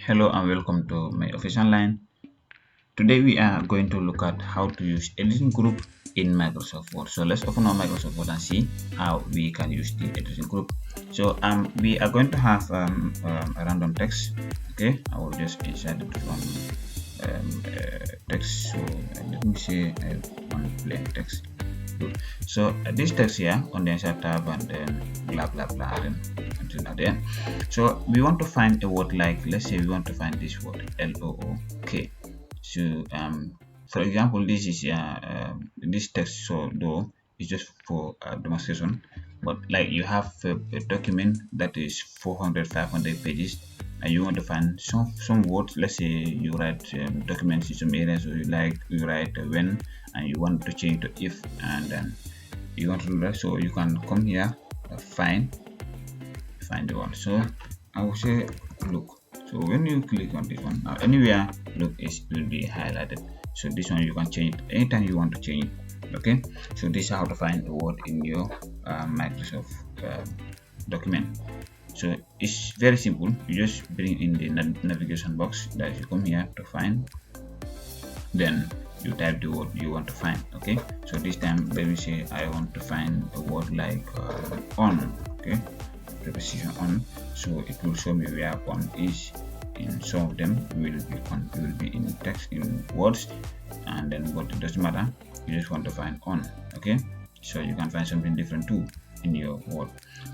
Hello and welcome to my office online. Today we are going to look at how to use editing group in Microsoft Word. So let's open our Microsoft Word and see how we can use the editing group. So we are going to have a random text. Okay, I will just insert it from text. So let me say one plain text. Good. So this text here on the insert tab and then blah blah blah then until the so we want to find a word like, let's say we want to find this word look. So for example, this is this text, so though it's just for demonstration, but like you have a document that is 400-500 pages and you want to find some words. Let's say you write documents in some areas, so you write when and you want to change to if, and then you want to do that. So you can come here, find the one. So I will say look. So when you click on this one, now anywhere look will be highlighted. So this one you can change it anytime you want to change it. Okay, so this is how to find a word in your Microsoft document. So it's very simple. You just bring in the navigation box that you come here to find, then you type the word you want to find. Okay, so this time let me say I want to find a word like on. Okay, preposition on, so it will show me where on is. In some of them will be in text, in words, and then but it doesn't matter, you just want to find on. Okay, so you can find something different too in your word.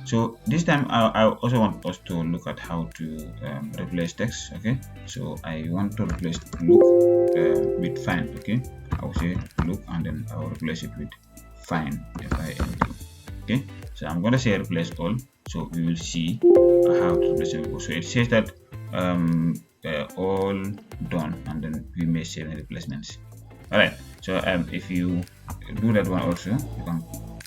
So this time I also want us to look at how to replace text. Okay, so I want to replace look with find. Okay, I will say look and then I will replace it with find, find. Okay, so I'm going to say replace all, so we will see how to replace it. So it says that all done, and then we may save the replacements. All right, so if you do that one also, you can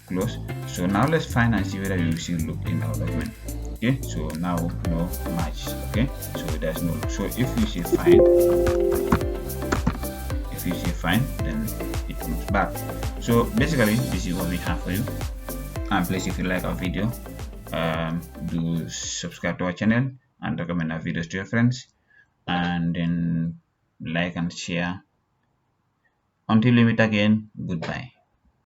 close. So now let's find and see whether you see look in our document. Okay, so now no match. Okay, so there's no look. So if you say fine, then it comes back. So basically this is what we have for you. And please, if you like our video, do subscribe to our channel and recommend our videos to your friends, and then like and share. Until we meet again, goodbye.